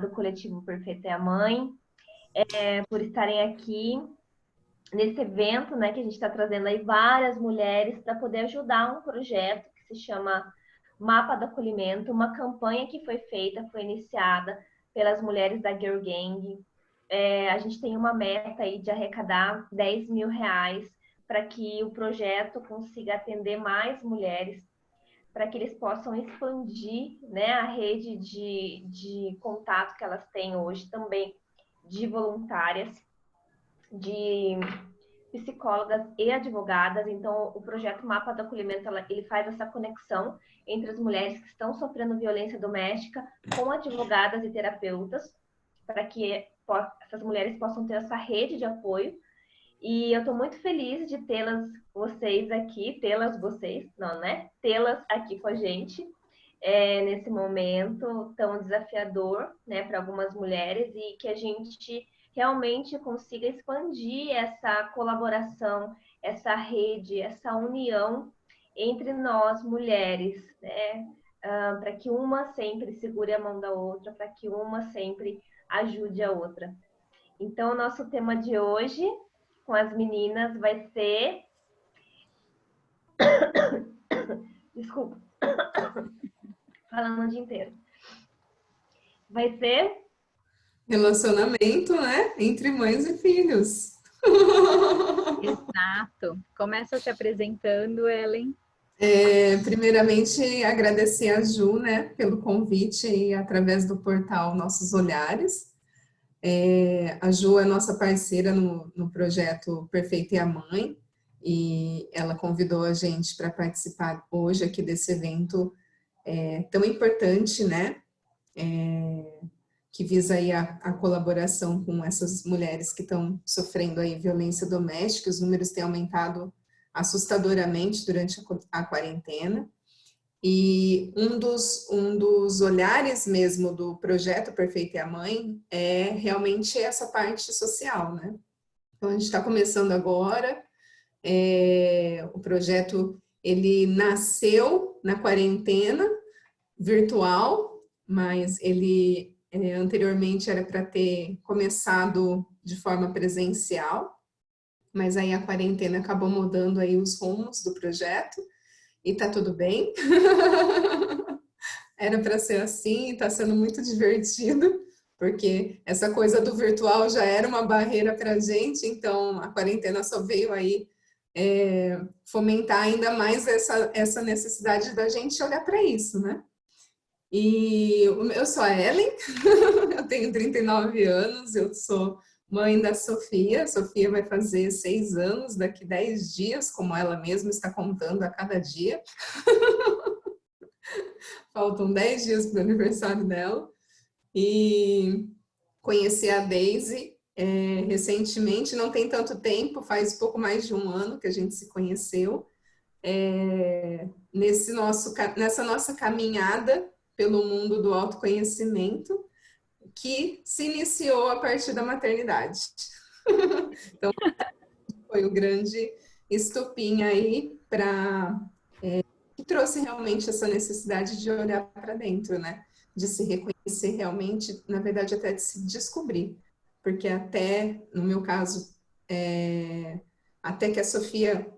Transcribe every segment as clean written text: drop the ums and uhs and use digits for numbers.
do Coletivo Perfeita é a Mãe, por estarem aqui nesse evento, né, que a gente está trazendo aí várias mulheres para poder ajudar um projeto que se chama Mapa do Acolhimento, uma campanha que foi iniciada pelas mulheres da Girl Gang. A gente tem uma meta aí de arrecadar R$ 10.000 para que o projeto consiga atender mais mulheres, para que eles possam expandir, né, a rede de contato que elas têm hoje também, de voluntárias, de psicólogas e advogadas. Então, o projeto Mapa do Acolhimento, ele faz essa conexão entre as mulheres que estão sofrendo violência doméstica com advogadas e terapeutas, para que essas mulheres possam ter essa rede de apoio. E eu estou muito feliz de vocês aqui com a gente, nesse momento tão desafiador, né, para algumas mulheres, e que a gente realmente consiga expandir essa colaboração, essa rede, essa união entre nós mulheres, né, para que uma sempre segure a mão da outra, para que uma sempre ajude a outra. Então, o nosso tema de hoje com as meninas vai ser... Desculpa. Falando o dia inteiro. Vai ser... Relacionamento, né? Entre mães e filhos. Exato. Começa se apresentando, Ellen. Primeiramente, agradecer a Ju, né, pelo convite e através do portal Nossos Olhares. A Ju é nossa parceira no projeto Perfeita é a Mãe, e ela convidou a gente para participar hoje aqui desse evento tão importante, né, que visa aí a colaboração com essas mulheres que estão sofrendo aí violência doméstica. Os números têm aumentado assustadoramente durante a quarentena. E um dos olhares mesmo do projeto Perfeita é a Mãe é realmente essa parte social, né? Então, a gente está começando agora. O projeto, ele nasceu na quarentena virtual, mas ele anteriormente era para ter começado de forma presencial, mas aí a quarentena acabou mudando aí os rumos do projeto, e tá tudo bem. Era para ser assim, e tá sendo muito divertido, porque essa coisa do virtual já era uma barreira para a gente, então a quarentena só veio aí fomentar ainda mais essa necessidade da gente olhar para isso, né? E eu sou a Ellen, eu tenho 39 anos, eu sou mãe da Sofia. Sofia vai fazer 6 anos daqui 10 dias, como ela mesma está contando a cada dia. Faltam 10 dias para o aniversário dela. E conheci a Daisy recentemente, não tem tanto tempo, faz pouco mais de 1 ano que a gente se conheceu. Nessa nossa caminhada pelo mundo do autoconhecimento, que se iniciou a partir da maternidade. Então, foi o grande estopim aí que trouxe realmente essa necessidade de olhar para dentro, né? De se reconhecer realmente, na verdade, até de se descobrir. Porque até, no meu caso, até que a Sofia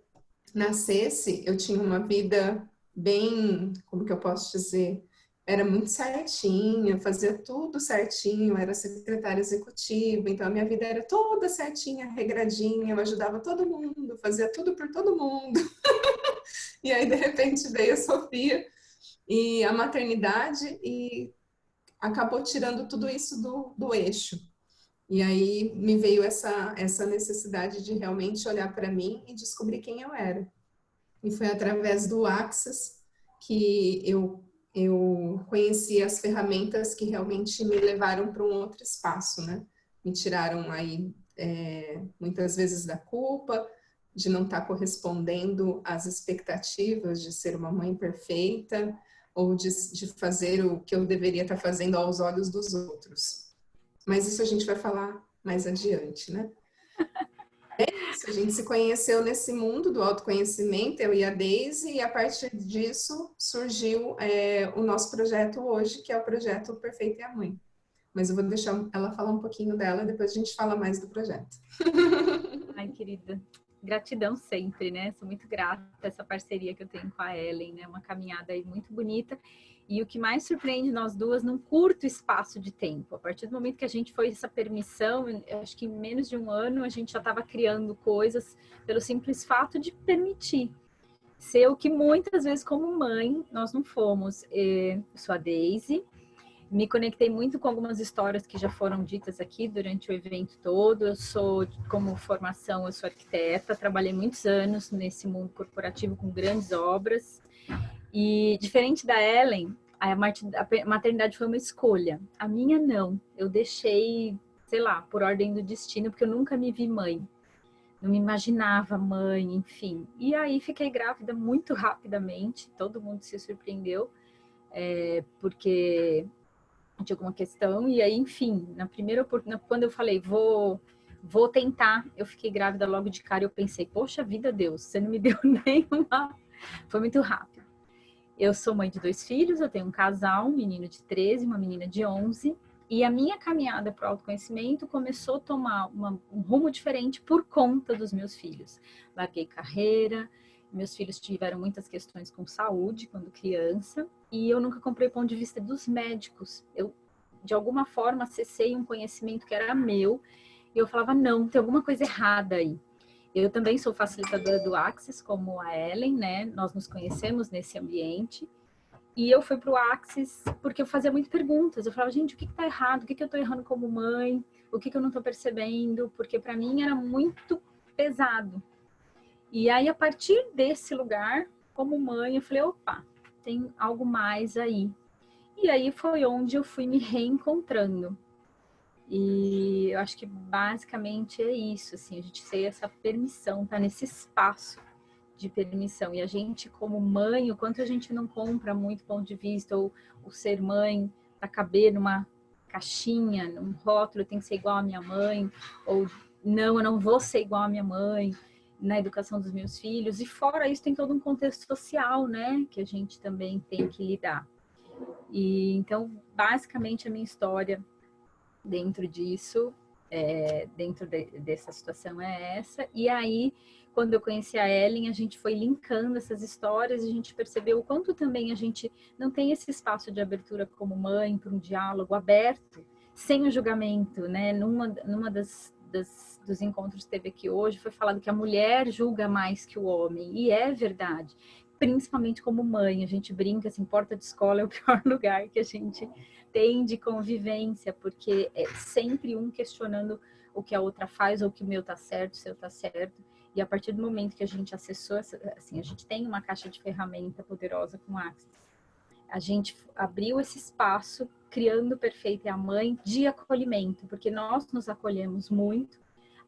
nascesse, eu tinha uma vida bem, como que eu posso dizer, era muito certinha, fazia tudo certinho, era secretária executiva, então a minha vida era toda certinha, regradinha, eu ajudava todo mundo, fazia tudo por todo mundo. E aí, de repente, veio a Sofia e a maternidade e acabou tirando tudo isso do eixo. E aí me veio essa necessidade de realmente olhar para mim e descobrir quem eu era. E foi através do Access que eu conheci as ferramentas que realmente me levaram para um outro espaço, né? Me tiraram aí, muitas vezes, da culpa, de não estar correspondendo às expectativas de ser uma mãe perfeita, ou de fazer o que eu deveria estar fazendo aos olhos dos outros. Mas isso a gente vai falar mais adiante, né? A gente se conheceu nesse mundo do autoconhecimento, eu e a Daisy, e a partir disso surgiu o nosso projeto hoje, que é o projeto Perfeita é a Mãe. mas eu vou deixar ela falar um pouquinho dela, depois a gente fala mais do projeto. Ai, querida, gratidão sempre, né? Sou muito grata a essa parceria que eu tenho com a Ellen, né? Uma caminhada aí muito bonita. E o que mais surpreende nós duas num curto espaço de tempo. A partir do momento que a gente foi essa permissão, eu acho que em menos de um ano a gente já estava criando coisas pelo simples fato de permitir ser o que muitas vezes como mãe nós não fomos. Eu sou a Daisy. Me conectei muito com algumas histórias que já foram ditas aqui durante o evento todo. Eu sou, como formação, eu sou arquiteta, trabalhei muitos anos nesse mundo corporativo com grandes obras. E diferente da Ellen, a maternidade foi uma escolha. A minha não. Eu deixei, sei lá, por ordem do destino, porque eu nunca me vi mãe. Não me imaginava mãe, enfim. E aí fiquei grávida muito rapidamente. Todo mundo se surpreendeu, porque de alguma questão, e aí, enfim, na primeira oportunidade, quando eu falei, vou tentar, eu fiquei grávida logo de cara, eu pensei, poxa vida, Deus, você não me deu nenhuma, foi muito rápido. Eu sou mãe de 2 filhos, eu tenho um casal, um menino de 13, uma menina de 11, e a minha caminhada para o autoconhecimento começou a tomar um rumo diferente por conta dos meus filhos. Larguei carreira, meus filhos tiveram muitas questões com saúde quando criança, e eu nunca comprei ponto de vista dos médicos. Eu, de alguma forma, acessei um conhecimento que era meu, e eu falava, não, tem alguma coisa errada aí. Eu também sou facilitadora do Access, como a Ellen, né? Nós nos conhecemos nesse ambiente. E eu fui para o Access porque eu fazia muitas perguntas. Eu falava, gente, o que está errado? O que eu estou errando como mãe? O que eu não estou percebendo? Porque para mim era muito pesado. E aí, a partir desse lugar, como mãe, eu falei, opa, tem algo mais aí. E aí foi onde eu fui me reencontrando. E eu acho que basicamente é isso, assim, a gente ter essa permissão, tá nesse espaço de permissão. E a gente, como mãe, o quanto a gente não compra muito ponto de vista, ou o ser mãe, para caber numa caixinha, num rótulo, tem que ser igual à minha mãe, ou não, eu não vou ser igual à minha mãe na educação dos meus filhos. E fora isso, tem todo um contexto social, né, que a gente também tem que lidar. E então, basicamente, a minha história dentro disso, dessa situação é essa. E aí, quando eu conheci a Ellen, a gente foi linkando essas histórias e a gente percebeu o quanto também a gente não tem esse espaço de abertura como mãe para um diálogo aberto, sem o julgamento, né? Numa dos encontros que teve aqui hoje, foi falado que a mulher julga mais que o homem, e é verdade. Principalmente como mãe, a gente brinca assim, porta de escola é o pior lugar que a gente tem de convivência, porque é sempre um questionando o que a outra faz, ou que o meu tá certo, o seu tá certo. E a partir do momento que a gente acessou, assim, a gente tem uma caixa de ferramenta poderosa com Access. A gente abriu esse espaço, criando Perfeita é a Mãe, de acolhimento, porque nós nos acolhemos muito,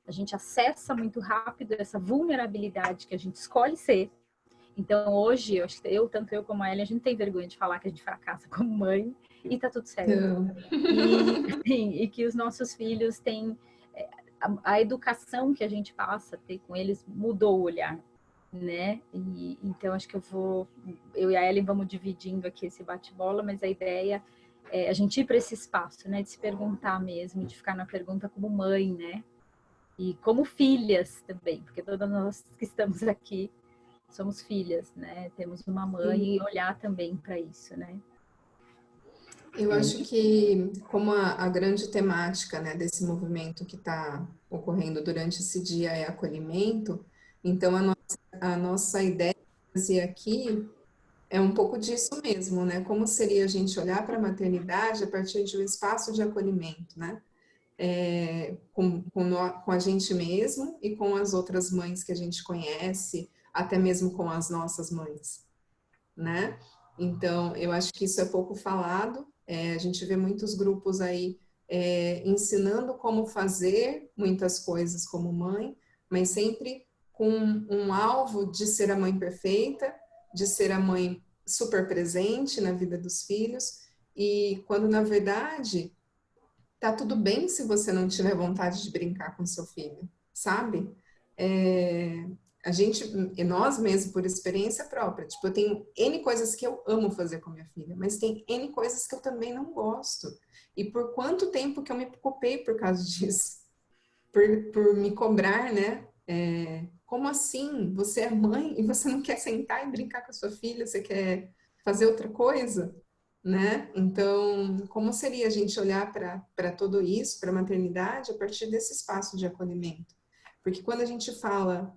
a gente acessa muito rápido essa vulnerabilidade que a gente escolhe ser. Então, hoje, eu acho que tanto eu como a Ellen, a gente tem vergonha de falar que a gente fracassa como mãe, e tá tudo certo. E que os nossos filhos têm... A educação que a gente passa a ter com eles mudou o olhar, né? E, então, acho que eu e a Ellen vamos dividindo aqui esse bate-bola, mas a ideia é a gente ir para esse espaço, né? De se perguntar mesmo, de ficar na pergunta como mãe, né? E como filhas também, porque todas nós que estamos aqui somos filhas, né? Temos uma mãe e olhar também para isso, né? Eu acho que, como a grande temática, né, desse movimento que está ocorrendo durante esse dia é acolhimento, então a nossa ideia de fazer aqui é um pouco disso mesmo, né? Como seria a gente olhar para a maternidade a partir de um espaço de acolhimento, né? Com a gente mesmo e com as outras mães que a gente conhece, até mesmo com as nossas mães, né? Então, eu acho que isso é pouco falado. A gente vê muitos grupos aí ensinando como fazer muitas coisas como mãe, mas sempre com um alvo de ser a mãe perfeita, de ser a mãe super presente na vida dos filhos, e quando na verdade tá tudo bem se você não tiver vontade de brincar com seu filho, sabe? nós mesmos, por experiência própria, tipo, eu tenho N coisas que eu amo fazer com minha filha, mas tem N coisas que eu também não gosto. E por quanto tempo que eu me culpei por causa disso? Por me cobrar, né? Como assim? Você é mãe e você não quer sentar e brincar com a sua filha? Você quer fazer outra coisa? Né? Então, como seria a gente olhar para tudo isso, para a maternidade, a partir desse espaço de acolhimento? Porque quando a gente fala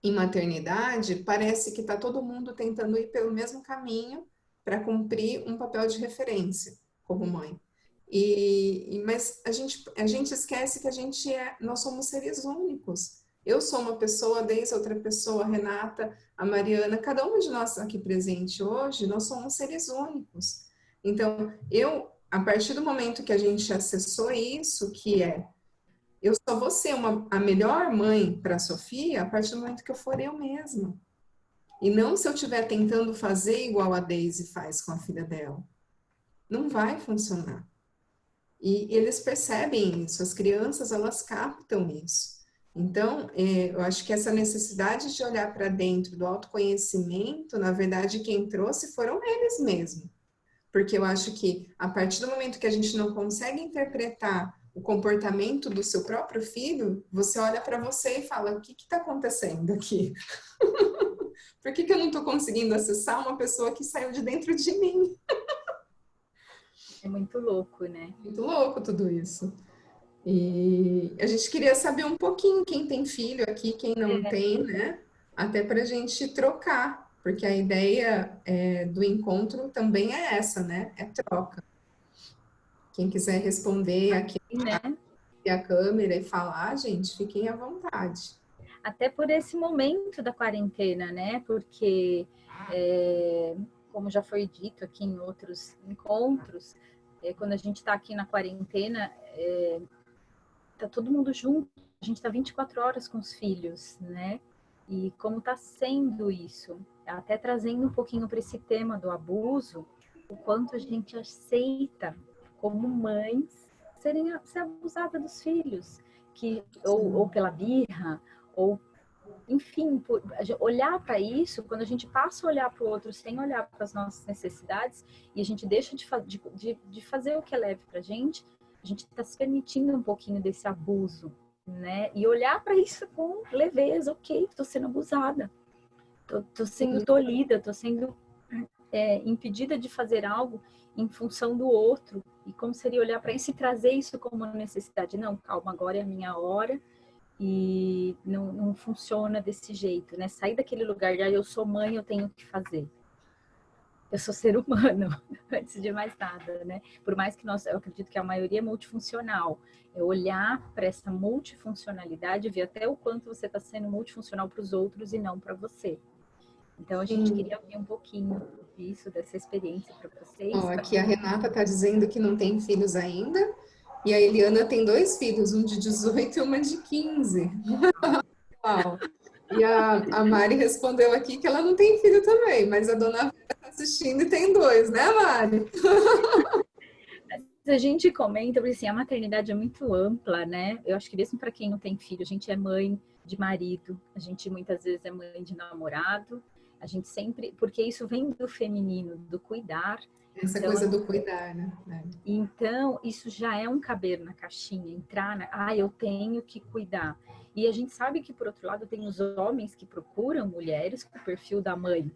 em maternidade, parece que está todo mundo tentando ir pelo mesmo caminho para cumprir um papel de referência como mãe. Mas a gente esquece que nós somos seres únicos. Eu sou uma pessoa, a Deise outra pessoa, a Renata, a Mariana, cada uma de nós aqui presente hoje, nós somos seres únicos. Então, a partir do momento que a gente acessou isso, que eu só vou ser a melhor mãe para a Sofia a partir do momento que eu for eu mesma. E não se eu estiver tentando fazer igual a Daisy faz com a filha dela. Não vai funcionar. E eles percebem isso, as crianças, elas captam isso. Então, eu acho que essa necessidade de olhar para dentro do autoconhecimento, na verdade, quem trouxe foram eles mesmos. Porque eu acho que a partir do momento que a gente não consegue interpretar o comportamento do seu próprio filho, você olha para você e fala, o que está acontecendo aqui? Por que eu não estou conseguindo acessar uma pessoa que saiu de dentro de mim? É muito louco, né? Muito louco tudo isso. E a gente queria saber um pouquinho quem tem filho aqui, quem não tem, né? Até para a gente trocar, porque a ideia do encontro também é essa, né? É troca. Quem quiser responder aqui Né? a câmera e falar, gente, fiquem à vontade. Até por esse momento da quarentena, né? Porque, como já foi dito aqui em outros encontros, quando a gente está aqui na quarentena, tá todo mundo junto, a gente está 24 horas com os filhos, né? E como está sendo isso? Até trazendo um pouquinho para esse tema do abuso, o quanto a gente aceita como mães ser abusada dos filhos, ou pela birra, ou enfim, olhar para isso, quando a gente passa a olhar para o outro sem olhar para as nossas necessidades e a gente deixa de fazer o que é leve para a gente está se permitindo um pouquinho desse abuso, né? E olhar para isso com leveza, ok, estou sendo abusada, estou sendo tolhida, estou sendo impedida de fazer algo em função do outro. E como seria olhar para isso e trazer isso como uma necessidade? Não, calma, agora é a minha hora e não funciona desse jeito, né? Sair daquele lugar de eu sou mãe, eu tenho que fazer. Eu sou ser humano, antes de mais nada, né? Por mais que eu acredito que a maioria é multifuncional, é olhar para essa multifuncionalidade e ver até o quanto você está sendo multifuncional para os outros e não para você. Então, a gente queria ouvir um pouquinho disso, dessa experiência para vocês. Aqui a Renata está dizendo que não tem filhos ainda, e a Eliana tem 2 filhos, um de 18 e uma de 15. Uau. E a Mari respondeu aqui que ela não tem filho também, mas a dona Vera está assistindo e tem 2, né, Mari? A gente comenta, porque assim, a maternidade é muito ampla, né? Eu acho que mesmo para quem não tem filho, a gente é mãe de marido, a gente muitas vezes é mãe de namorado, a gente sempre, porque isso vem do feminino, do cuidar. Essa coisa do cuidar, né? Então, isso já é um caber na caixinha, entrar eu tenho que cuidar. E a gente sabe que, por outro lado, tem os homens que procuram mulheres com o perfil da mãe,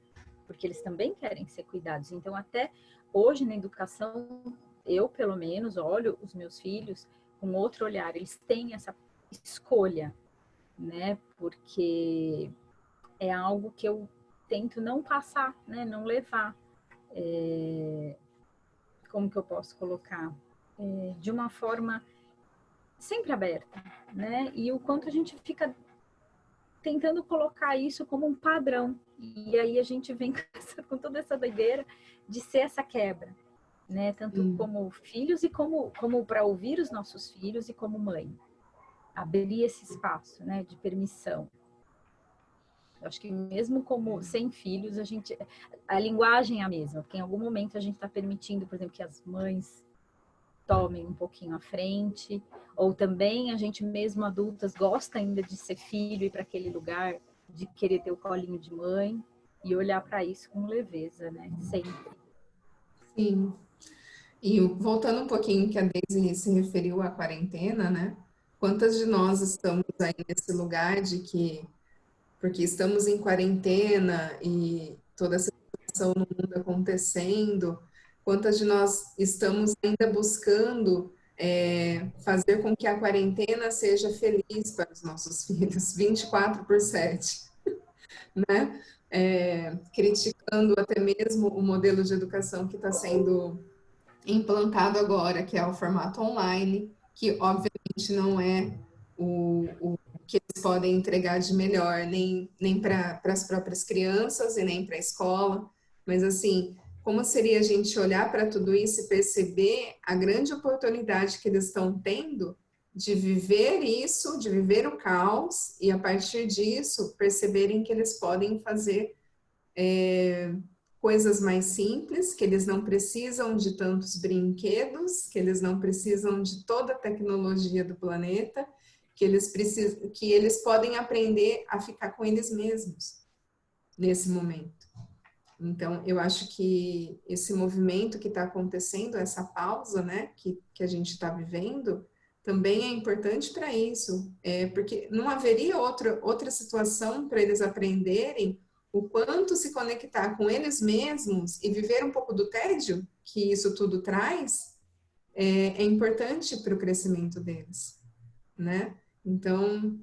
porque eles também querem ser cuidados. Então, até hoje na educação, eu, pelo menos, olho os meus filhos com outro olhar. Eles têm essa escolha, né? Porque é algo que eu tento não passar, né? Não levar. Como que eu posso colocar? De uma forma sempre aberta, né? E o quanto a gente fica tentando colocar isso como um padrão. E aí a gente vem com toda essa doideira de ser essa quebra, né? Tanto como filhos e como para ouvir os nossos filhos e como mãe. Abrir esse espaço, né? De permissão. Eu acho que mesmo como sem filhos, a linguagem é a mesma, porque em algum momento a gente está permitindo, por exemplo, que as mães tomem um pouquinho à frente, ou também a gente mesmo adultas gosta ainda de ser filho e ir para aquele lugar de querer ter o colinho de mãe e olhar para isso com leveza, né? Sempre. Sim. E voltando um pouquinho que a Daisy se referiu à quarentena, né? Quantas de nós estamos aí nesse lugar de que, porque estamos em quarentena e toda essa situação no mundo acontecendo, quantas de nós estamos ainda buscando fazer com que a quarentena seja feliz para os nossos filhos, 24/7, né? Criticando até mesmo o modelo de educação que está sendo implantado agora, que é o formato online, que obviamente não é o que eles podem entregar de melhor, nem para as próprias crianças e nem para a escola, mas assim, como seria a gente olhar para tudo isso e perceber a grande oportunidade que eles estão tendo de viver isso, de viver o caos, e a partir disso perceberem que eles podem fazer coisas mais simples, que eles não precisam de tantos brinquedos, que eles não precisam de toda a tecnologia do planeta, que eles podem aprender a ficar com eles mesmos nesse momento. Então, eu acho que esse movimento que está acontecendo, essa pausa, né, que a gente está vivendo, também é importante para isso, porque não haveria outra situação para eles aprenderem o quanto se conectar com eles mesmos e viver um pouco do tédio que isso tudo traz, é importante para o crescimento deles, né? Então,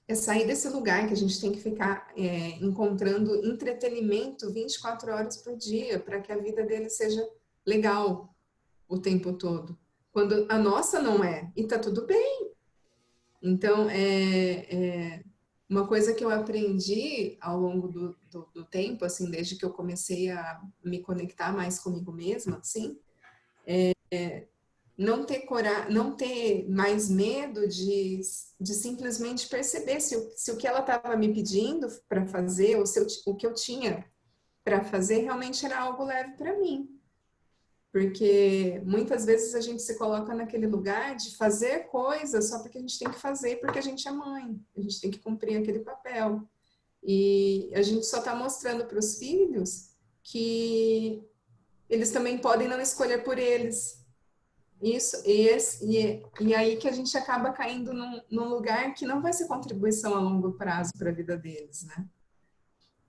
é sair desse lugar que a gente tem que ficar encontrando entretenimento 24 horas por dia para que a vida deles seja legal o tempo todo. Quando a nossa não é, e tá tudo bem. Então, uma coisa que eu aprendi ao longo do tempo, assim, desde que eu comecei a me conectar mais comigo mesma, assim, não ter mais medo de simplesmente perceber se o que ela estava me pedindo para fazer, ou o que eu tinha para fazer realmente era algo leve para mim. Porque muitas vezes a gente se coloca naquele lugar de fazer coisas só porque a gente tem que fazer, porque a gente é mãe, a gente tem que cumprir aquele papel. E a gente só está mostrando para os filhos que eles também podem não escolher por eles. Isso, e aí que a gente acaba caindo num lugar que não vai ser contribuição a longo prazo para a vida deles, né?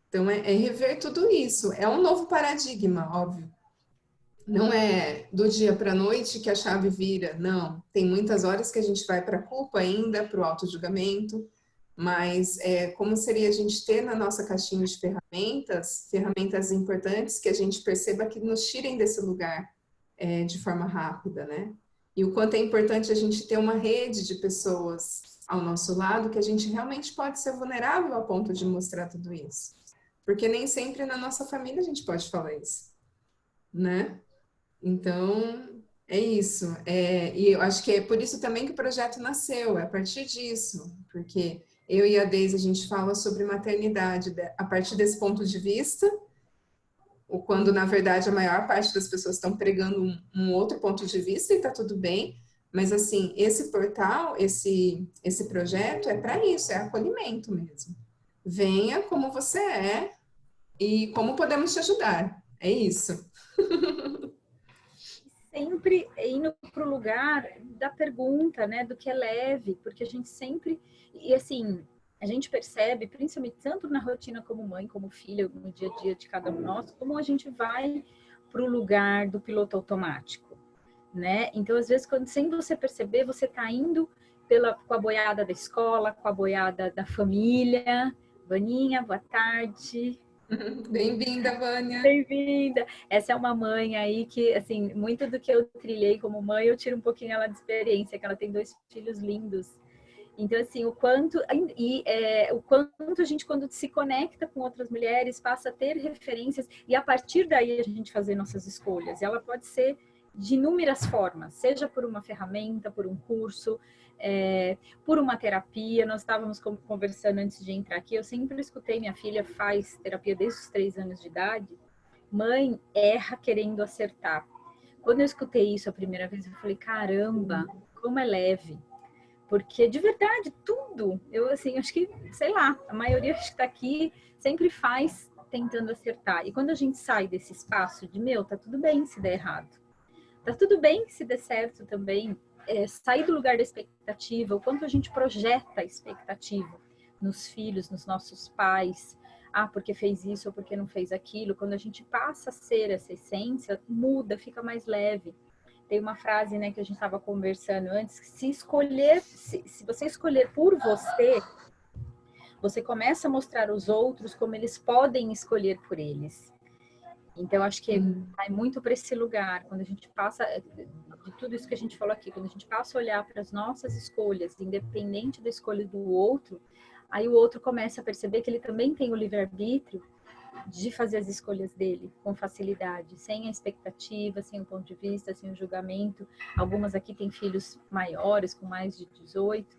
Então, é rever tudo isso. É um novo paradigma, óbvio. Não é do dia para a noite que a chave vira, não. Tem muitas horas que a gente vai para a culpa ainda, para o auto-julgamento, mas como seria a gente ter na nossa caixinha de ferramentas importantes que a gente perceba que nos tirem desse lugar de forma rápida, né? E o quanto é importante a gente ter uma rede de pessoas ao nosso lado que a gente realmente pode ser vulnerável ao ponto de mostrar tudo isso. Porque nem sempre na nossa família a gente pode falar isso, né? Então, é isso. E eu acho que é por isso também que o projeto nasceu, é a partir disso, porque eu e a Deise, a gente fala sobre maternidade a partir desse ponto de vista, ou quando, na verdade, a maior parte das pessoas estão pregando um outro ponto de vista e está tudo bem, mas, assim, esse portal, esse projeto é para isso, é acolhimento mesmo. Venha como você é e como podemos te ajudar. É isso. Sempre indo para o lugar da pergunta, né, do que é leve, porque a gente sempre, e assim, a gente percebe, principalmente tanto na rotina como mãe, como filha, no dia a dia de cada um nosso, como a gente vai para o lugar do piloto automático, né? Então, às vezes, quando sem você perceber, você está indo com a boiada da escola, com a boiada da família. Vaninha, boa tarde. Bem-vinda, Vânia. Bem-vinda. Essa é uma mãe aí que, assim, muito do que eu trilhei como mãe, eu tiro um pouquinho ela de experiência, que ela tem 2 filhos lindos. Então, assim, o quanto a gente, quando se conecta com outras mulheres, passa a ter referências e a partir daí a gente fazer nossas escolhas. E ela pode ser de inúmeras formas, seja por uma ferramenta, por um curso, por uma terapia. Nós estávamos conversando antes de entrar aqui, eu sempre escutei, minha filha faz terapia desde os 3 anos de idade. Mãe erra querendo acertar. Quando eu escutei isso a primeira vez, eu falei, caramba, como é leve. Porque, de verdade, tudo, eu, assim, acho que, sei lá, a maioria que está aqui sempre faz tentando acertar. E quando a gente sai desse espaço de, meu, tá tudo bem se der errado. Tá tudo bem se der certo também. Sair do lugar da expectativa, o quanto a gente projeta a expectativa nos filhos, nos nossos pais. Ah, porque fez isso ou porque não fez aquilo. Quando a gente passa a ser essa essência, muda, fica mais leve. Tem uma frase, né, que a gente estava conversando antes, que se você escolher por você, você começa a mostrar aos outros como eles podem escolher por eles. Então, acho que vai muito para esse lugar, quando a gente passa, de tudo isso que a gente falou aqui, quando a gente passa a olhar para as nossas escolhas, independente da escolha do outro, aí o outro começa a perceber que ele também tem o livre-arbítrio de fazer as escolhas dele com facilidade, sem a expectativa, sem o ponto de vista, sem o julgamento. Algumas aqui têm filhos maiores, com mais de 18.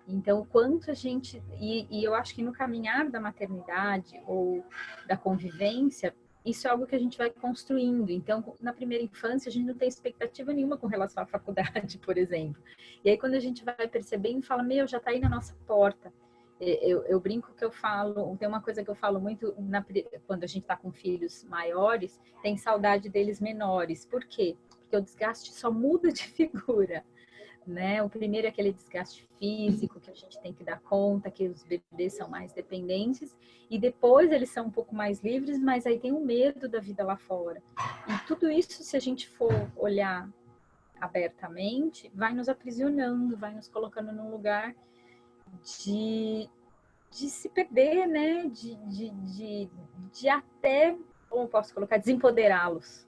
Então, o quanto a gente... E eu acho que no caminhar da maternidade ou da convivência, isso é algo que a gente vai construindo. Então, na primeira infância, a gente não tem expectativa nenhuma com relação à faculdade, por exemplo. E aí, quando a gente vai percebendo, fala, meu, já está aí na nossa porta. Eu brinco que eu falo, tem uma coisa que eu falo muito quando a gente está com filhos maiores, tem saudade deles menores. Por quê? Porque o desgaste só muda de figura, né? O primeiro é aquele desgaste físico que a gente tem que dar conta, que os bebês são mais dependentes, e depois eles são um pouco mais livres, mas aí tem o medo da vida lá fora. E tudo isso, se a gente for olhar abertamente, vai nos aprisionando, vai nos colocando num lugar de se perder, né? De até, como posso colocar, desempoderá-los.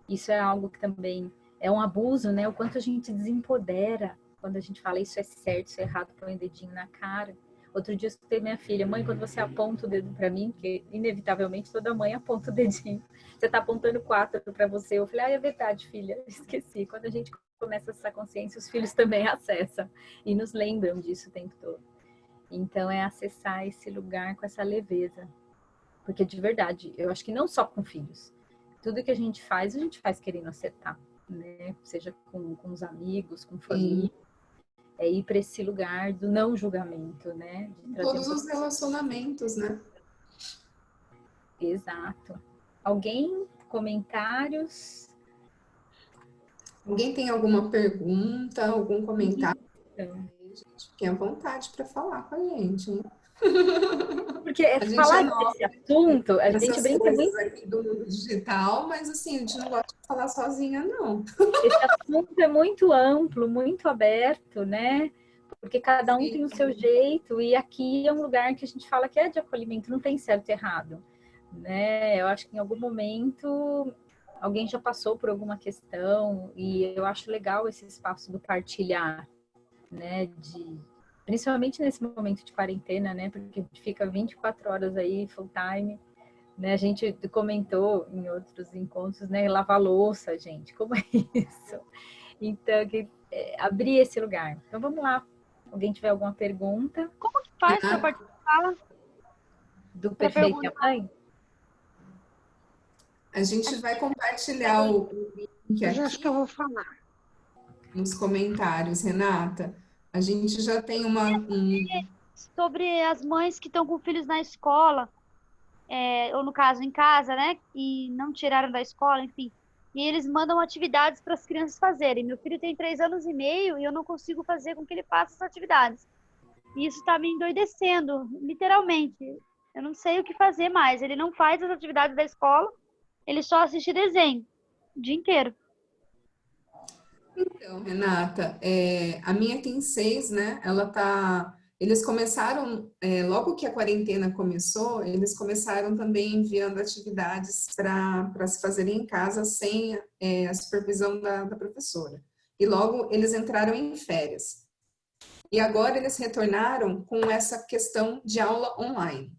Isso é algo que também é um abuso, né? O quanto a gente desempodera quando a gente fala isso é certo, isso é errado, põe o dedinho na cara. Outro dia eu escutei minha filha, mãe, quando você aponta o dedo para mim, porque inevitavelmente toda mãe aponta o dedinho, você tá apontando 4 para você. Eu falei, é verdade, filha, esqueci. Quando a gente começa essa consciência, os filhos também acessam e nos lembram disso o tempo todo. Então, é acessar esse lugar com essa leveza. Porque, de verdade, eu acho que não só com filhos. Tudo que a gente faz querendo acertar, né? Seja com os amigos, com família. É ir para esse lugar do não julgamento, né? De todos os relacionamentos, né? Exato. Alguém? Comentários? Alguém tem alguma pergunta, algum comentário? Então, Gente, fiquem à vontade para falar com a gente, hein? porque É falar nova desse assunto, a gente essas brinca coisas muito. aqui do mundo digital, mas assim, a gente não gosta de falar sozinha, não. Esse assunto é muito amplo, muito aberto, né? Porque cada um tem o seu jeito, e aqui é um lugar que a gente fala que é de acolhimento, não tem certo e errado, né? Eu acho que em algum momento alguém já passou por alguma questão, e eu acho legal esse espaço do partilhar, né? Principalmente nesse momento de quarentena, né? Porque a gente fica 24 horas aí, full time, né? A gente comentou em outros encontros, né? Lavar louça, gente, como é isso? Então, abrir esse lugar. Então, vamos lá. Alguém tiver alguma pergunta? Como que faz para participar? Do Perfeita Mãe? A gente vai compartilhar o link Eu acho aqui que eu vou falar. nos comentários, Renata. A gente já tem Sobre as mães que estão com filhos na escola, ou no caso em casa, né? E não tiraram da escola, enfim. E eles mandam atividades para as crianças fazerem. Meu filho tem 3 anos e meio e eu não consigo fazer com que ele faça essas atividades. E isso está me endoidecendo, literalmente. Eu não sei o que fazer mais. Ele não faz as atividades da escola, ele só assiste desenho o dia inteiro. Então, Renata, a minha tem 6, né? Eles começaram, logo que a quarentena começou, eles começaram também enviando atividades para se fazerem em casa sem a supervisão da professora. E logo eles entraram em férias. E agora eles retornaram com essa questão de aula online.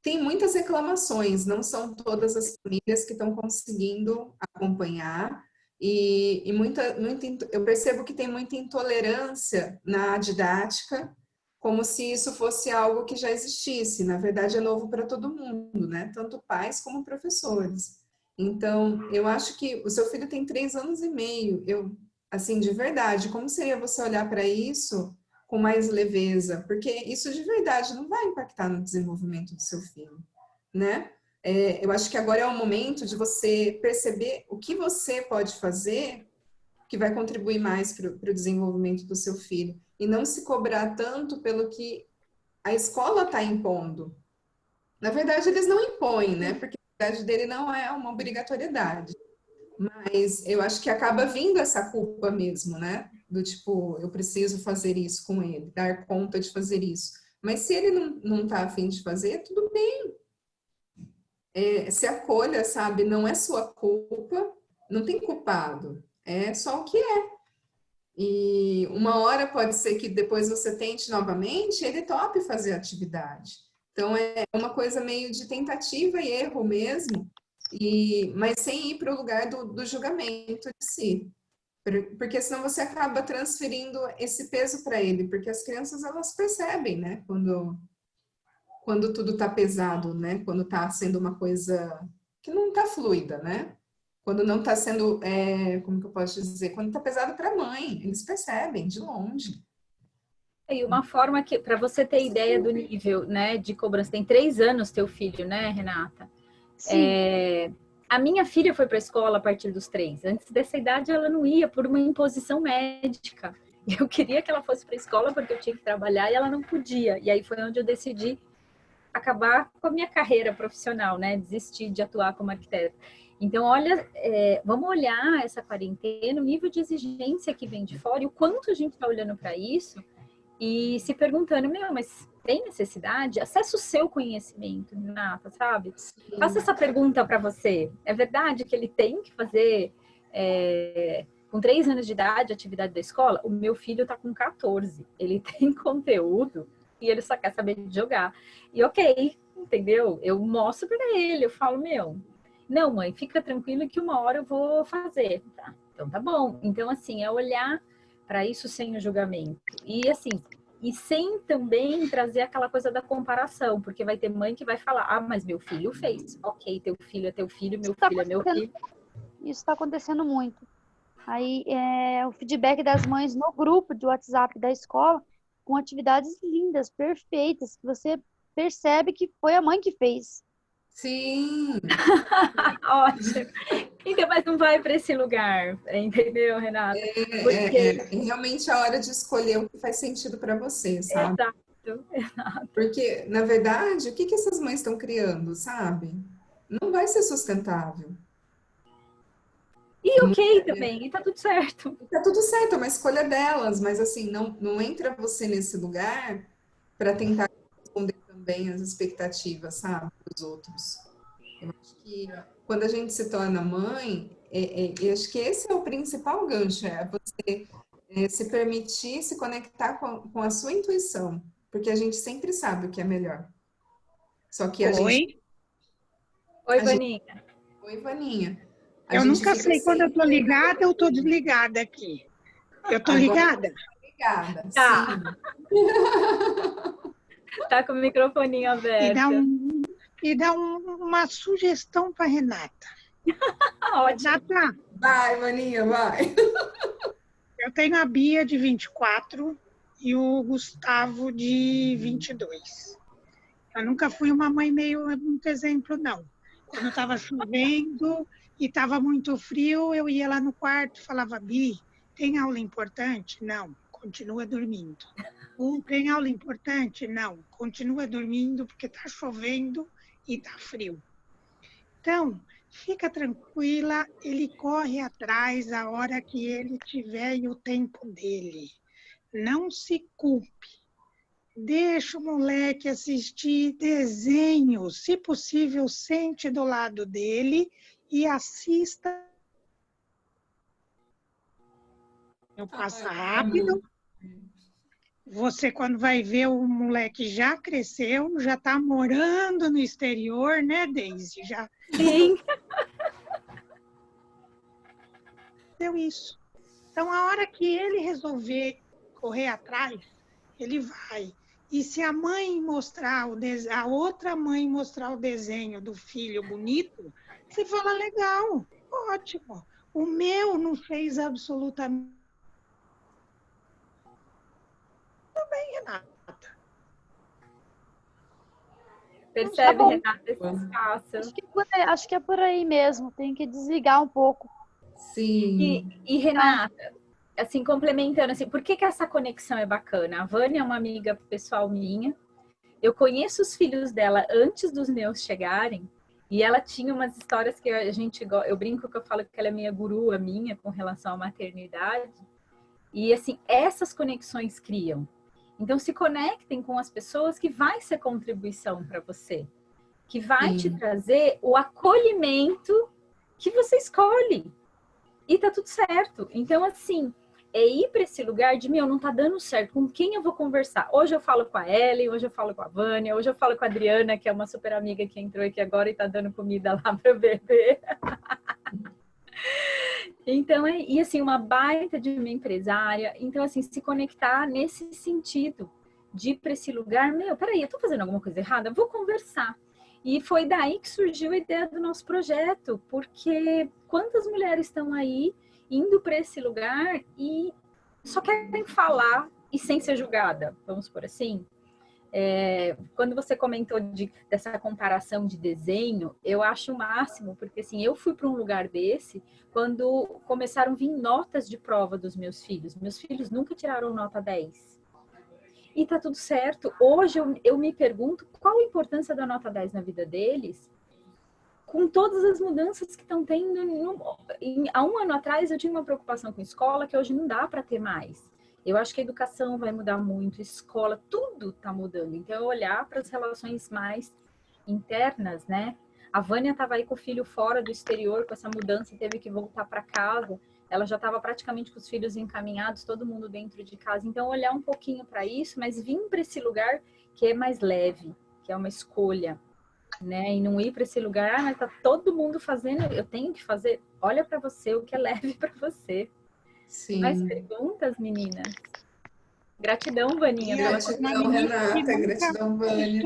Tem muitas reclamações, não são todas as famílias que estão conseguindo acompanhar, eu percebo que tem muita intolerância na didática, como se isso fosse algo que já existisse. Na verdade, é novo para todo mundo, né? Tanto pais como professores. Então, eu acho que o seu filho tem 3 anos e meio. assim, de verdade, como seria você olhar para isso com mais leveza? Porque isso de verdade não vai impactar no desenvolvimento do seu filho, né? Eu acho que agora é o momento de você perceber o que você pode fazer que vai contribuir mais para o desenvolvimento do seu filho. E não se cobrar tanto pelo que a escola está impondo. Na verdade, eles não impõem, né? Porque a verdade dele não é uma obrigatoriedade. Mas eu acho que acaba vindo essa culpa mesmo, né? Do tipo, eu preciso fazer isso com ele, dar conta de fazer isso. Mas se ele não tá afim de fazer, tudo bem. Se acolha, sabe? Não é sua culpa, não tem culpado. É só o que é. E uma hora pode ser que depois você tente novamente, ele tope fazer a atividade. Então é uma coisa meio de tentativa e erro mesmo, mas sem ir para o lugar do julgamento de si. Porque senão você acaba transferindo esse peso para ele, porque as crianças elas percebem, né? Quando tudo está pesado, né? Quando está sendo uma coisa que não está fluida, né? Quando não está sendo, como que eu posso dizer? Quando está pesado para a mãe, eles percebem de longe. E uma forma que, para você ter ideia do nível, né, de cobrança, tem 3 anos teu filho, né, Renata? Sim. A minha filha foi para a escola a partir dos 3. Antes dessa idade, ela não ia por uma imposição médica. Eu queria que ela fosse para a escola porque eu tinha que trabalhar e ela não podia. E aí foi onde eu decidi acabar com a minha carreira profissional, né? Desistir de atuar como arquiteta. Então, olha, vamos olhar essa quarentena, o nível de exigência que vem de fora e o quanto a gente está olhando para isso e se perguntando, mas tem necessidade? Acesse o seu conhecimento, Renata, sabe? Sim. Faça essa pergunta para você. É verdade que ele tem que fazer, com 3 anos de idade, a atividade da escola? O meu filho está com 14. Ele tem conteúdo e ele só quer saber de jogar. E ok, entendeu? Eu mostro para ele, eu falo, não, mãe, fica tranquila que uma hora eu vou fazer. Tá, então tá bom. Então, assim, é olhar para isso sem o julgamento. E assim, e sem também trazer aquela coisa da comparação, porque vai ter mãe que vai falar, mas meu filho fez. Ok, teu filho é teu filho, meu filho é meu filho. Isso está acontecendo muito. Aí, o feedback das mães no grupo de WhatsApp da escola, com atividades lindas, perfeitas, que você percebe que foi a mãe que fez. Sim. Ótimo. Então, mas não vai para esse lugar, entendeu, Renata? É realmente a hora de escolher o que faz sentido para você, sabe? Exato. Porque, na verdade, o que essas mães estão criando, sabe? Não vai ser sustentável. E ok também, e tá tudo certo. Tá tudo certo, é uma escolha delas, mas assim, não entra você nesse lugar para tentar responder também as expectativas, sabe, dos outros. Eu acho que quando a gente se torna mãe, eu acho que esse é o principal gancho, é você se permitir se conectar com a sua intuição, porque a gente sempre sabe o que é melhor. Só que a gente... Oi, Vaninha. Oi, Vaninha. Eu nunca sei quando eu tô ligada ou tô desligada aqui. Eu tô ligada? Ligada, Tá. sim. Tá com o microfoninho aberto. E dá uma sugestão para Renata. Ótimo. Renata, Vai, Vaninha, vai. eu tenho a Bia de 24 e o Gustavo de 22. Eu nunca fui uma mãe muito exemplo, não. Quando estava chovendo e estava muito frio, eu ia lá no quarto e falava, Bi, tem aula importante? Não, continua dormindo. Tem aula importante? Não, continua dormindo porque está chovendo e está frio. Então, fica tranquila, ele corre atrás a hora que ele tiver e o tempo dele. Não se culpe. Deixa o moleque assistir desenho. Se possível, sente do lado dele e assista. Eu passo rápido. Você, quando vai ver, o moleque já cresceu, já está morando no exterior, né, Deise? Já Sim. deu isso. Então, a hora que ele resolver correr atrás, ele vai. E se a mãe mostrar a outra mãe mostrar o desenho do filho bonito, você fala, legal, ótimo. O meu não fez absolutamente Renata. Percebe, Tá bom. Renata, esse espaço. Acho que é por aí mesmo. Tem que desligar um pouco. Sim. E Renata, assim, complementando, assim, por que essa conexão é bacana? A Vânia é uma amiga pessoal minha. Eu conheço os filhos dela antes dos meus chegarem. E ela tinha umas histórias que eu brinco que eu falo que ela é minha gurua minha com relação à maternidade. E assim, essas conexões criam. Então se conectem com as pessoas que vai ser contribuição para você, que vai te trazer o acolhimento que você escolhe. E tá tudo certo. Então assim, é ir para esse lugar de, não tá dando certo, com quem eu vou conversar? Hoje eu falo com a Ellen, hoje eu falo com a Vânia, hoje eu falo com a Adriana, que é uma super amiga que entrou aqui agora e tá dando comida lá para beber. Então, e assim, uma baita de uma empresária. Então, assim, se conectar nesse sentido de ir para esse lugar, peraí, eu tô fazendo alguma coisa errada? Vou conversar. E foi daí que surgiu a ideia do nosso projeto, porque quantas mulheres estão aí indo para esse lugar e só querem falar e sem ser julgada, vamos por assim. Quando você comentou dessa comparação de desenho, eu acho o máximo, porque assim, eu fui para um lugar desse quando começaram a vir notas de prova dos meus filhos. Meus filhos nunca tiraram nota 10. E tá tudo certo. Hoje eu me pergunto qual a importância da nota 10 na vida deles, com todas as mudanças que estão tendo. Há um ano atrás eu tinha uma preocupação com escola que hoje não dá para ter mais. Eu acho que a educação vai mudar muito, escola, tudo está mudando. Então, eu olhar para as relações mais internas, né? A Vânia estava aí com o filho fora do exterior, com essa mudança, teve que voltar para casa. Ela já estava praticamente com os filhos encaminhados, todo mundo dentro de casa. Então, olhar um pouquinho para isso, mas vir para esse lugar que é mais leve, que é uma escolha, né? E não ir para esse lugar, mas tá todo mundo fazendo, eu tenho que fazer. Olha para você o que é leve para você. Sim. Mais perguntas, meninas? Gratidão, Vaninha. Gratidão, Renata. Gratidão, Vânia.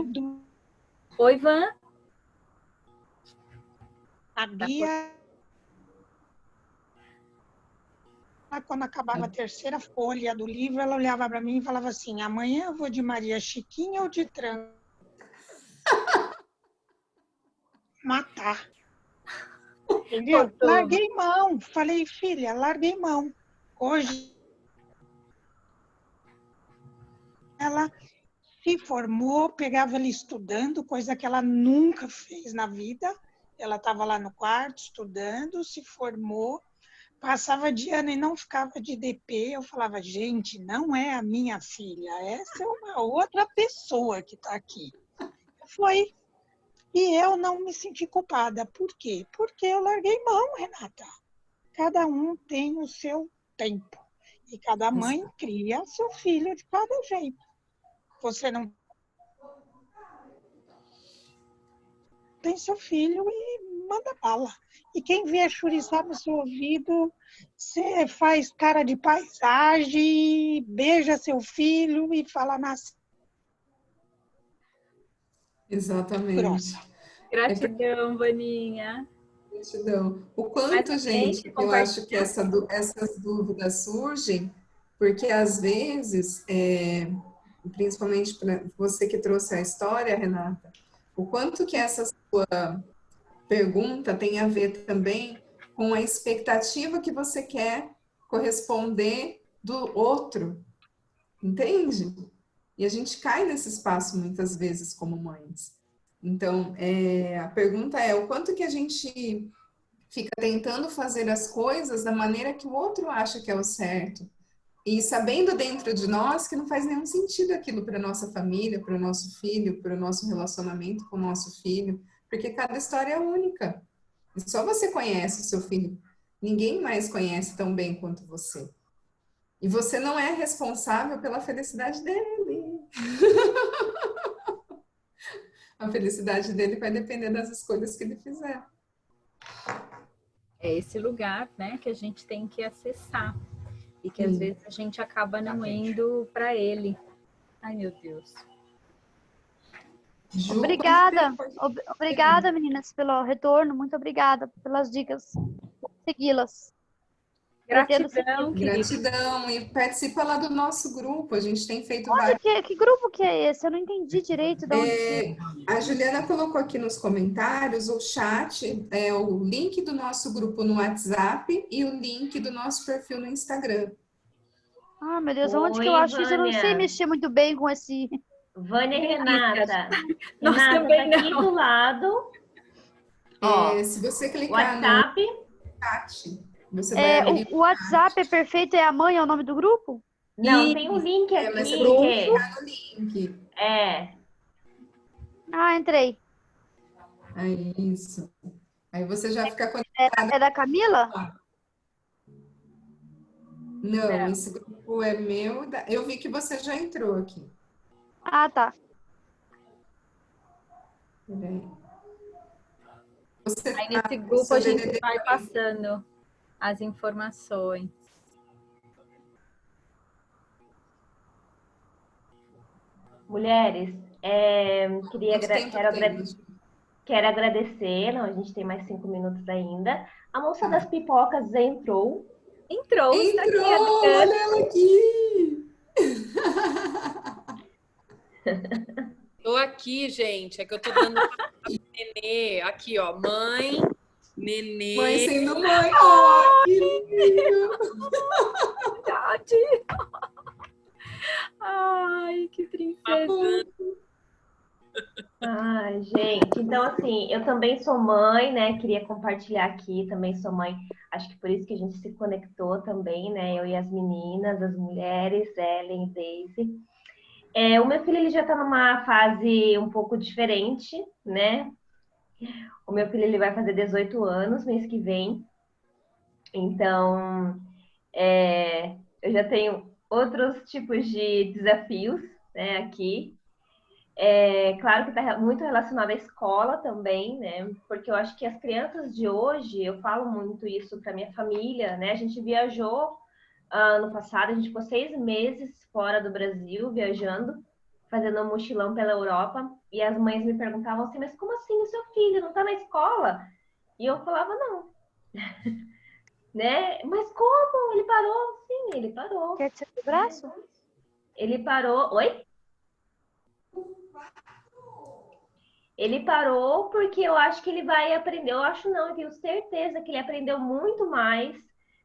Oi, Van. A Bia, quando acabava a terceira folha do livro, ela olhava para mim e falava assim: amanhã eu vou de Maria Chiquinha ou de Tranco? Matar. Entendeu? Larguei mão. Falei, filha, larguei mão. Hoje, ela se formou, pegava ela estudando, coisa que ela nunca fez na vida. Ela estava lá no quarto estudando, se formou, passava de ano e não ficava de DP. Eu falava, gente, não é a minha filha, essa é uma outra pessoa que está aqui. Foi. E eu não me senti culpada. Por quê? Porque eu larguei mão, Renata. Cada um tem o seu tempo. E cada mãe cria seu filho de cada jeito. Você não tem seu filho e manda bala. E quem vier chouriçar no seu ouvido, você faz cara de paisagem, beija seu filho e fala nasce. Exatamente. Grossa. Gratidão, Vaninha. Gratidão. O quanto, gente, eu acho que essas dúvidas surgem, porque às vezes, principalmente para você que trouxe a história, Renata, o quanto que essa sua pergunta tem a ver também com a expectativa que você quer corresponder do outro, entende? E a gente cai nesse espaço muitas vezes como mães. Então, a pergunta é o quanto que a gente fica tentando fazer as coisas da maneira que o outro acha que é o certo. E sabendo dentro de nós que não faz nenhum sentido aquilo para a nossa família, para o nosso filho, para o nosso relacionamento com o nosso filho, porque cada história é única. E só você conhece o seu filho. Ninguém mais conhece tão bem quanto você. E você não é responsável pela felicidade dele. A felicidade dele vai depender das escolhas que ele fizer. É esse lugar, né, que a gente tem que acessar. E que às vezes a gente acaba não indo para ele. Ai, meu Deus. Obrigada. Obrigada, meninas, pelo retorno. Muito obrigada pelas dicas. Vou segui-las. Pretendo Gratidão, querida. Gratidão. E participa lá do nosso grupo. A gente tem feito Olha, vários. que grupo que é esse? Eu não entendi direito de onde que... A Juliana colocou aqui nos comentários o chat, o link do nosso grupo no WhatsApp e o link do nosso perfil no Instagram. Ah, meu Deus, onde que eu Oi, acho isso? Eu não sei Vânia. mexer muito bem com esse... Vânia e Renata. Nós Renata, também tá aqui não. do lado. Ó, Se você clicar WhatsApp. no chat, você vai abrir. O WhatsApp é perfeito, é a mãe, é o nome do grupo? Não, tem um link aqui. Mas você tem que clicar no link. Ah, entrei. Aí, isso. Aí você já fica conectado. É da Camila? Não, esse grupo é meu. Eu vi que você já entrou aqui. Ah, tá. Peraí. Você Aí tá nesse com grupo seu a gente DDD vai passando as informações. Mulheres, Quanto tempo temos? quero agradecer. Não, a gente tem mais 5 minutos ainda. A moça das pipocas entrou. Entrou, está aqui, Entrou! Adriana. Olha ela aqui! Tô aqui, gente. É que eu tô dando nenê. Aqui, ó. Mãe, nenê. Mãe sendo mãe! Oh, que lindo! Verdade. Ai, que princesa. Ai, gente, então assim, eu também sou mãe, né? Queria compartilhar aqui, também sou mãe. Acho que por isso que a gente se conectou também, né? Eu e as meninas, as mulheres, Ellen e Daisy. O meu filho ele já está numa fase um pouco diferente, né? O meu filho ele vai fazer 18 anos mês que vem. Então, eu já tenho outros tipos de desafios, né, aqui. Claro que está muito relacionado à escola também, né? Porque eu acho que as crianças de hoje, eu falo muito isso para minha família, né? A gente viajou ano passado, a gente ficou 6 meses fora do Brasil, viajando, fazendo um mochilão pela Europa, e as mães me perguntavam assim, mas como assim o seu filho não está na escola? E eu falava, não. Né? Mas como? Ele parou? Sim, ele parou. Quer tirar o braço? Ele parou. Oi? Ele parou porque eu acho que ele vai aprender. Eu acho não, eu tenho certeza que ele aprendeu muito mais,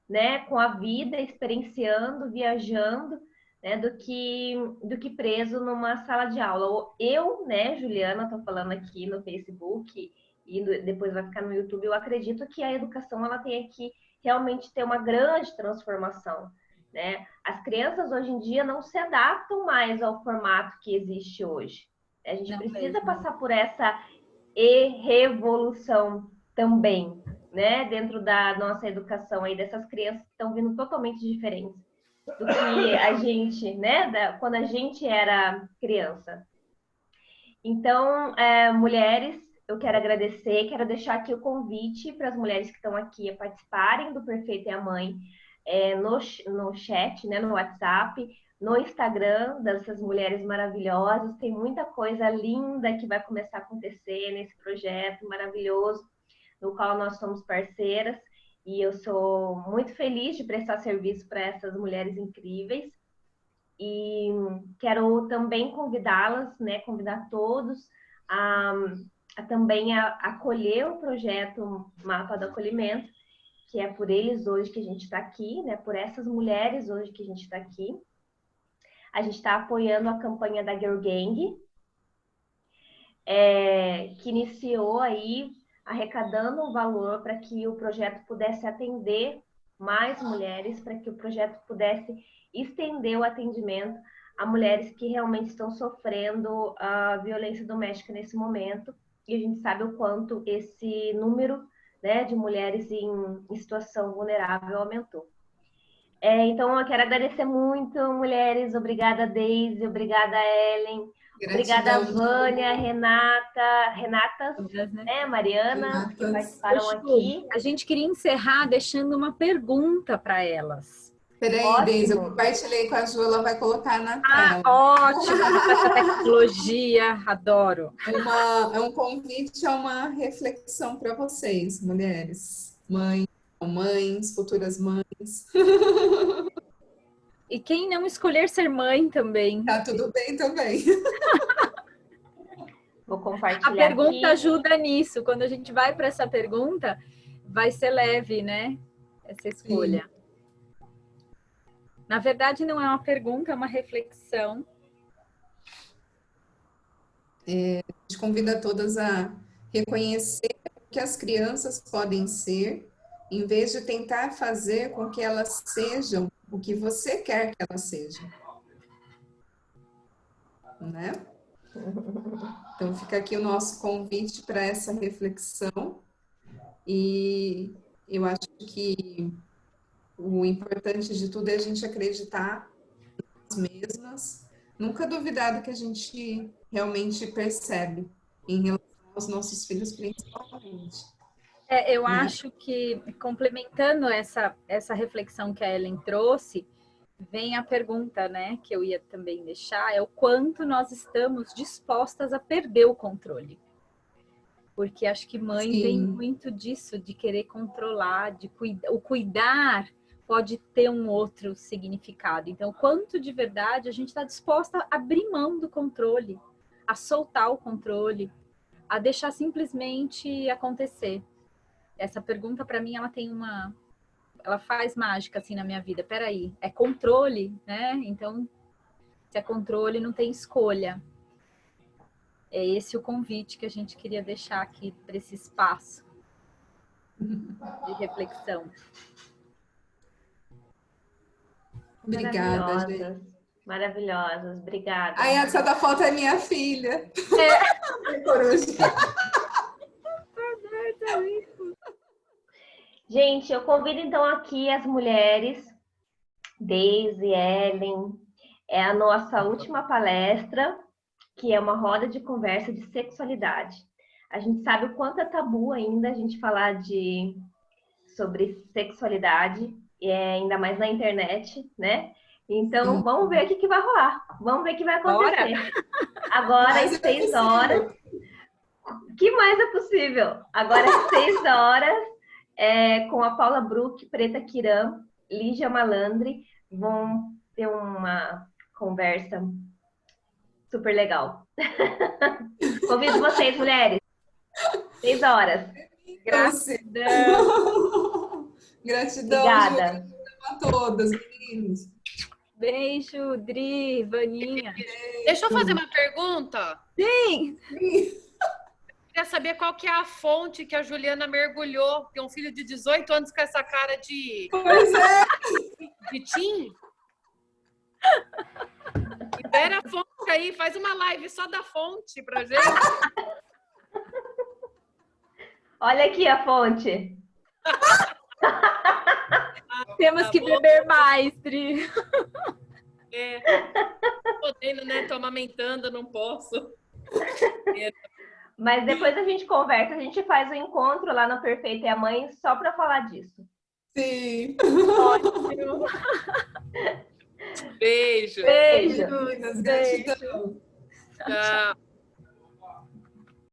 né, com a vida, experienciando, viajando, né, do que preso numa sala de aula. Eu, né, Juliana, tô falando aqui no Facebook e depois vai ficar no YouTube. Eu acredito que a educação ela tem que realmente ter uma grande transformação, né? As crianças hoje em dia não se adaptam mais ao formato que existe hoje. A gente Não precisa mesmo. passar por essa revolução também, né? Dentro da nossa educação aí, dessas crianças que estão vindo totalmente diferentes do que a gente, né? Quando a gente era criança. Então, mulheres, eu quero agradecer, quero deixar aqui o convite para as mulheres que estão aqui a participarem do Perfeita é a Mãe no chat, né? No WhatsApp, no Instagram dessas mulheres maravilhosas. Tem muita coisa linda que vai começar a acontecer nesse projeto maravilhoso, no qual nós somos parceiras, e eu sou muito feliz de prestar serviço para essas mulheres incríveis. E quero também convidá-las, né, convidar todos a também acolher o projeto Mapa do Acolhimento, que é por eles hoje que a gente está aqui, né, por essas mulheres hoje que a gente está aqui. A gente está apoiando a campanha da Girl Gang, que iniciou aí arrecadando um valor para que o projeto pudesse atender mais mulheres, para que o projeto pudesse estender o atendimento a mulheres que realmente estão sofrendo a violência doméstica nesse momento. E a gente sabe o quanto esse número, né, de mulheres em situação vulnerável aumentou. Então, eu quero agradecer muito, mulheres. Obrigada, Daisy. Obrigada, Ellen. Obrigada, Vânia, Renatas, né, Mariana, que participaram aqui. A gente queria encerrar deixando uma pergunta para elas. Peraí, Deise, eu compartilhei com a Ju, ela vai colocar na tela. Ótimo, essa tecnologia, adoro. É um convite a uma reflexão para vocês, mulheres, mães, futuras mães. parabéns. E quem não escolher ser mãe também. Tá tudo bem também. Vou A compartilhar pergunta aqui. ajuda nisso. Quando a gente vai para essa pergunta, vai ser leve, né? Essa escolha. Na verdade, não é uma pergunta, é uma reflexão. A gente convida todas a reconhecer o que as crianças podem ser, em vez de tentar fazer com que elas sejam o que você quer que elas sejam. Né? Então fica aqui o nosso convite para essa reflexão, e eu acho que o importante de tudo é a gente acreditar nas mesmas, nunca duvidar do que a gente realmente percebe em relação aos nossos filhos, principalmente. Eu acho que, complementando essa reflexão que a Ellen trouxe, vem a pergunta, né, que eu ia também deixar, é o quanto nós estamos dispostas a perder o controle. Porque acho que mãe vem muito disso, de querer controlar, o cuidar pode ter um outro significado. Então, quanto de verdade a gente está disposta a abrir mão do controle, a soltar o controle, a deixar simplesmente acontecer. Essa pergunta, para mim, ela faz mágica assim na minha vida. Peraí, é controle, né? Então, se é controle, não tem escolha. É esse o convite que a gente queria deixar aqui para esse espaço de reflexão. Obrigada, gente. Maravilhosas, obrigada. Aí essa da foto é minha filha. Gente, eu convido então aqui as mulheres, Daisy, Ellen, é a nossa última palestra, que é uma roda de conversa de sexualidade. A gente sabe o quanto é tabu ainda a gente falar sobre sexualidade, ainda mais na internet, né? Então, vamos ver o que vai rolar. Vamos ver o que vai acontecer. Agora, às 6 horas. O que mais é possível? Agora, às 6 horas, com a Paula Bruck, Preta Kiram, Lígia Malandri, vão ter uma conversa super legal. Convido vocês, mulheres. 6 horas. Gratidão. Gratidão, obrigada. Ju, a todas, meninos. Beijo, Dri, Vaninha. Deixa eu fazer uma pergunta. Sim! Queria saber qual que é a fonte que a Juliana mergulhou. Tem um filho de 18 anos com essa cara de... Pois é! De Tim? Libera a fonte aí, faz uma live só da fonte pra gente. Olha aqui a fonte. Temos que beber mais, Dri. Podendo, né? Tô amamentando, não posso. Mas depois a gente conversa, a gente faz um encontro lá no Perfeita e a Mãe só para falar disso. Sim. Ótimo. Beijo. Beijo. Meninas, gratidão. Tchau.